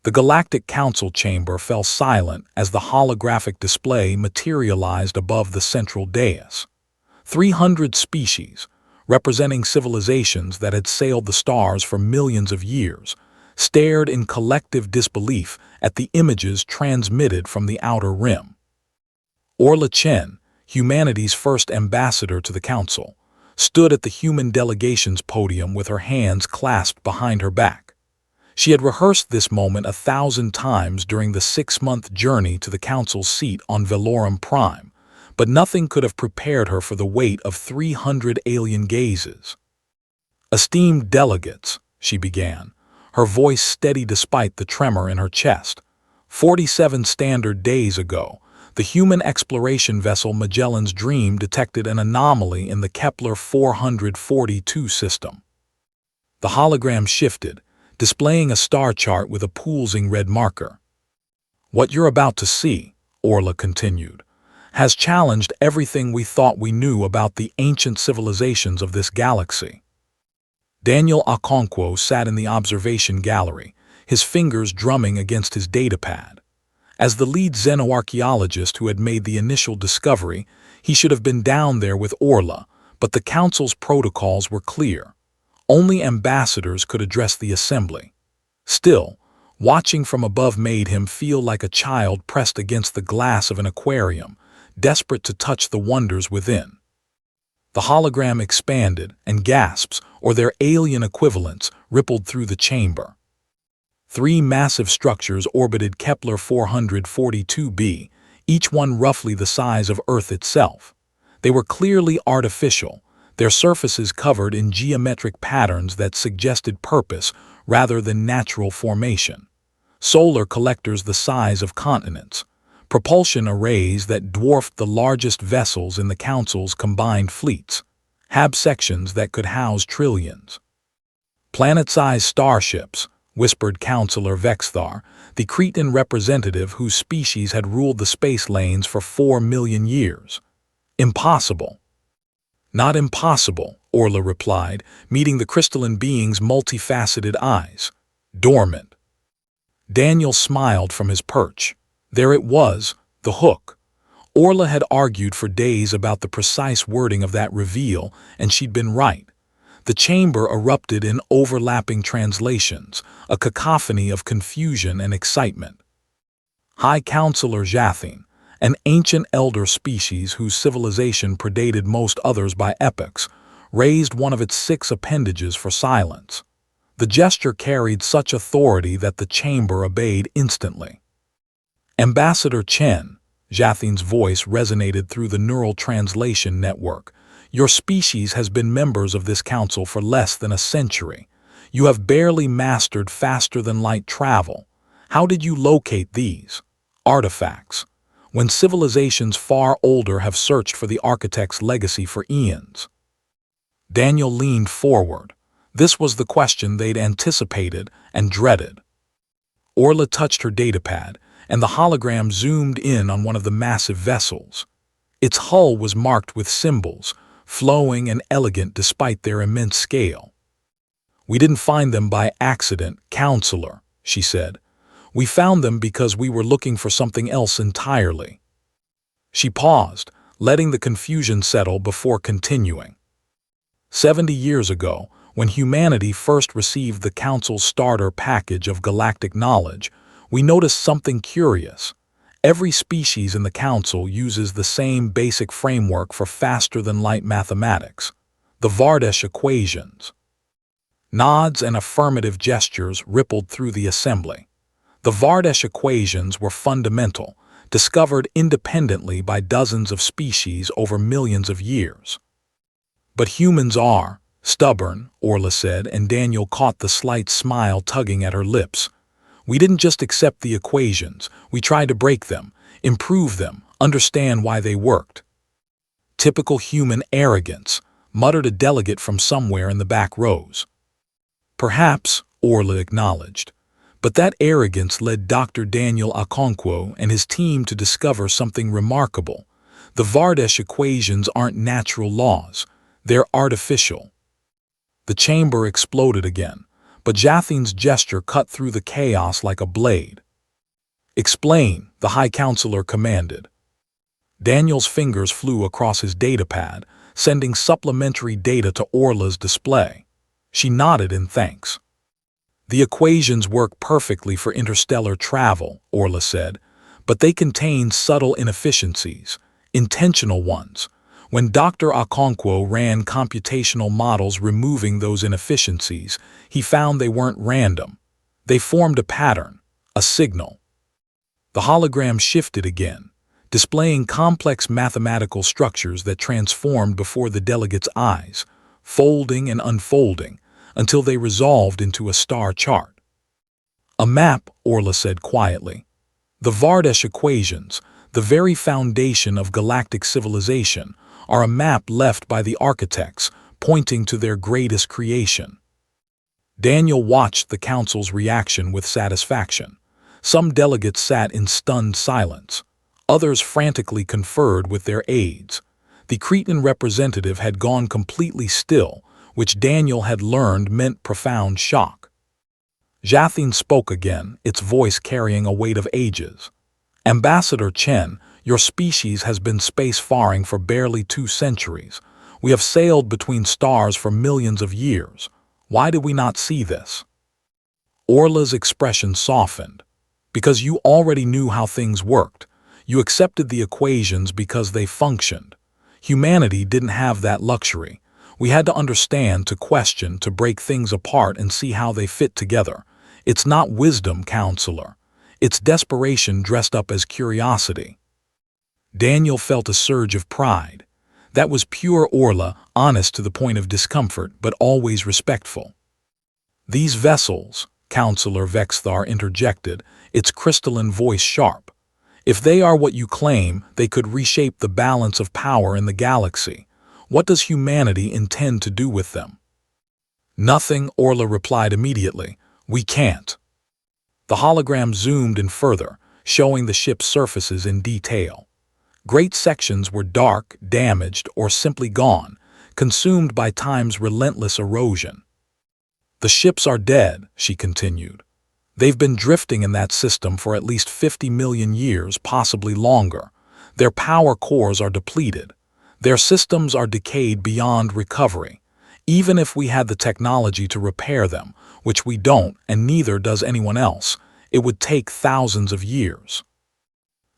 The Galactic Council chamber fell silent as the holographic display materialized above the central dais. 300 species, representing civilizations that had sailed the stars for millions of years, stared in collective disbelief at the images transmitted from the outer rim. Orla Chen, humanity's first ambassador to the Council, stood at the human delegation's podium with her hands clasped behind her back. She had rehearsed this moment 1,000 times during the 6-month journey to the Council's seat on Velorum Prime, but nothing could have prepared her for the weight of 300 alien gazes. "Esteemed delegates," she began, her voice steady despite the tremor in her chest. 47 standard days ago, the human exploration vessel Magellan's Dream detected an anomaly in the Kepler 442 system. The hologram shifted, displaying a star chart with a pulsing red marker. "What you're about to see," Orla continued, "has challenged everything we thought we knew about the ancient civilizations of this galaxy." Daniel Okonkwo sat in the observation gallery, his fingers drumming against his datapad. As the lead xenoarchaeologist who had made the initial discovery, he should have been down there with Orla, but the Council's protocols were clear. Only ambassadors could address the assembly. Still, watching from above made him feel like a child pressed against the glass of an aquarium, desperate to touch the wonders within. The hologram expanded, and gasps, or their alien equivalents, rippled through the chamber. 3 massive structures orbited Kepler 442b, each one roughly the size of Earth itself. They were clearly artificial, their surfaces covered in geometric patterns that suggested purpose rather than natural formation. Solar collectors the size of continents, propulsion arrays that dwarfed the largest vessels in the Council's combined fleets, hab sections that could house trillions. "Planet-sized starships," whispered Councillor Vexthar, the Cretan representative whose species had ruled the space lanes for 4 million years. "Impossible." "Not impossible," Orla replied, meeting the crystalline being's multifaceted eyes. "Dormant." Daniel smiled from his perch. There it was, the hook. Orla had argued for days about the precise wording of that reveal, and she'd been right. The chamber erupted in overlapping translations, a cacophony of confusion and excitement. High Councillor Jathin, an ancient elder species whose civilization predated most others by epochs, raised one of its 6 appendages for silence. The gesture carried such authority that the chamber obeyed instantly. "Ambassador Chen," Jathin's voice resonated through the neural translation network, "your species has been members of this council for less than a century. You have barely mastered faster-than-light travel. How did you locate these artifacts, when civilizations far older have searched for the architect's legacy for eons?" Daniel leaned forward. This was the question they'd anticipated and dreaded. Orla touched her datapad, and the hologram zoomed in on one of the massive vessels. Its hull was marked with symbols, flowing and elegant despite their immense scale. "We didn't find them by accident, Counselor," she said. "We found them because we were looking for something else entirely." She paused, letting the confusion settle before continuing. 70 years ago, when humanity first received the Council's starter package of galactic knowledge, we noticed something curious. Every species in the Council uses the same basic framework for faster-than-light mathematics, the Vardesh equations. Nods and affirmative gestures rippled through the assembly. The Vardesh equations were fundamental, discovered independently by dozens of species over millions of years. "But humans are stubborn," Orla said, and Daniel caught the slight smile tugging at her lips. "We didn't just accept the equations, we tried to break them, improve them, understand why they worked." "Typical human arrogance," muttered a delegate from somewhere in the back rows. "Perhaps," Orla acknowledged. "But that arrogance led Dr. Daniel Okonkwo and his team to discover something remarkable. The Vardesh equations aren't natural laws, they're artificial." The chamber exploded again, but Jathin's gesture cut through the chaos like a blade. "Explain," the High Counselor commanded. Daniel's fingers flew across his datapad, sending supplementary data to Orla's display. She nodded in thanks. "The equations work perfectly for interstellar travel," Orla said, "but they contain subtle inefficiencies, intentional ones. When Dr. Okonkwo ran computational models removing those inefficiencies, he found they weren't random. They formed a pattern, a signal." The hologram shifted again, displaying complex mathematical structures that transformed before the delegates' eyes, folding and unfolding, until they resolved into a star chart. "A map," Orla said quietly. "The Vardesh equations, the very foundation of galactic civilization, are a map left by the architects, pointing to their greatest creation." Daniel watched the council's reaction with satisfaction. Some delegates sat in stunned silence. Others frantically conferred with their aides. The Cretan representative had gone completely still, which Daniel had learned meant profound shock. Jathin spoke again, its voice carrying a weight of ages. "Ambassador Chen, your species has been space-faring for barely 2 centuries. We have sailed between stars for millions of years. Why did we not see this?" Orla's expression softened. "Because you already knew how things worked. You accepted the equations because they functioned. Humanity didn't have that luxury. We had to understand, to question, to break things apart and see how they fit together. It's not wisdom, Counselor. It's desperation dressed up as curiosity." Daniel felt a surge of pride. That was pure Orla, honest to the point of discomfort, but always respectful. "These vessels," Counselor Vexthar interjected, its crystalline voice sharp. "If they are what you claim, they could reshape the balance of power in the galaxy. What does humanity intend to do with them?" "Nothing," Orla replied immediately. "We can't." The hologram zoomed in further, showing the ship's surfaces in detail. Great sections were dark, damaged, or simply gone, consumed by time's relentless erosion. "The ships are dead," she continued. "They've been drifting in that system for at least 50 million years, possibly longer. Their power cores are depleted. Their systems are decayed beyond recovery. Even if we had the technology to repair them, which we don't and neither does anyone else, it would take thousands of years."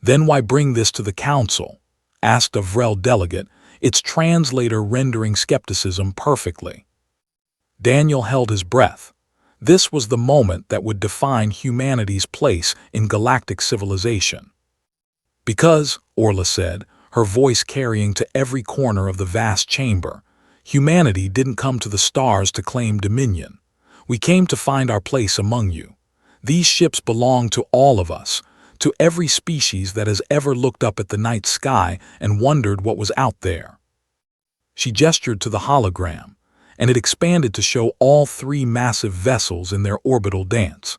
"Then why bring this to the Council?" asked a Vrel delegate, its translator rendering skepticism perfectly. Daniel held his breath. This was the moment that would define humanity's place in galactic civilization. "Because," Orla said, her voice carrying to every corner of the vast chamber, "humanity didn't come to the stars to claim dominion. We came to find our place among you. These ships belong to all of us, to every species that has ever looked up at the night sky and wondered what was out there." She gestured to the hologram, and it expanded to show all 3 massive vessels in their orbital dance.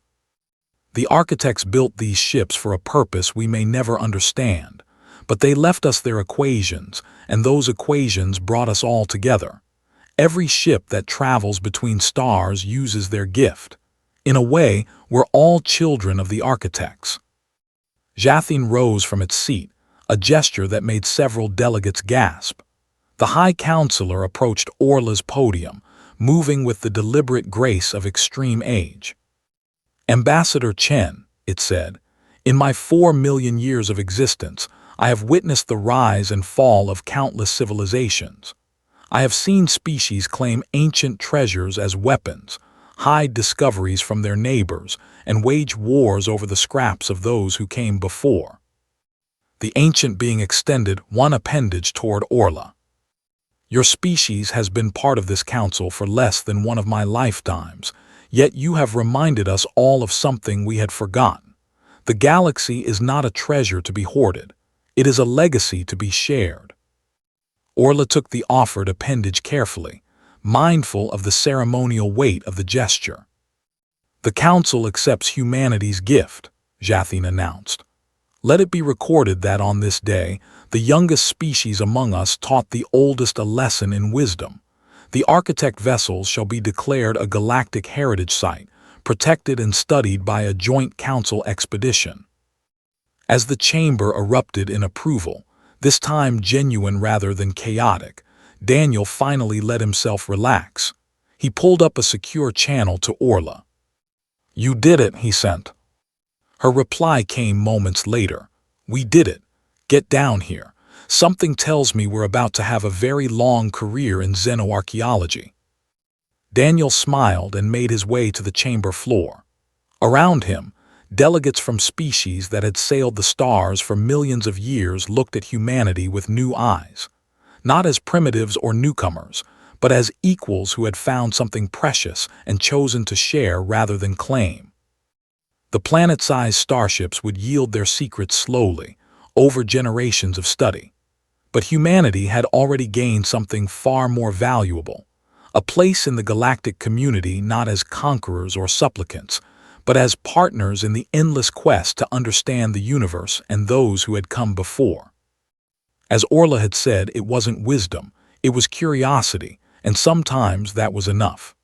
"The architects built these ships for a purpose we may never understand, but they left us their equations, and those equations brought us all together. Every ship that travels between stars uses their gift. In a way, we're all children of the architects." Jathin rose from its seat, a gesture that made several delegates gasp. The High Counselor approached Orla's podium, moving with the deliberate grace of extreme age. "Ambassador Chen," it said, "in my 4 million years of existence, I have witnessed the rise and fall of countless civilizations. I have seen species claim ancient treasures as weapons, hide discoveries from their neighbors, and wage wars over the scraps of those who came before." The ancient being extended one appendage toward Orla. "Your species has been part of this council for less than one of my lifetimes, yet you have reminded us all of something we had forgotten. The galaxy is not a treasure to be hoarded. It is a legacy to be shared." Orla took the offered appendage carefully, mindful of the ceremonial weight of the gesture. "The Council accepts humanity's gift," Jathin announced. "Let it be recorded that on this day, the youngest species among us taught the oldest a lesson in wisdom. The architect vessels shall be declared a galactic heritage site, protected and studied by a joint council expedition. As the chamber erupted in approval, this time genuine rather than chaotic, Daniel finally let himself relax. He pulled up a secure channel to Orla. "You did it," he sent. Her reply came moments later. "We did it. Get down here. Something tells me we're about to have a very long career in xenoarchaeology." Daniel smiled and made his way to the chamber floor. Around him, delegates from species that had sailed the stars for millions of years looked at humanity with new eyes, not as primitives or newcomers, but as equals who had found something precious and chosen to share rather than claim. The planet-sized starships would yield their secrets slowly, over generations of study. But humanity had already gained something far more valuable, a place in the galactic community not as conquerors or supplicants, but as partners in the endless quest to understand the universe and those who had come before. As Orla had said, it wasn't wisdom, it was curiosity, and sometimes that was enough.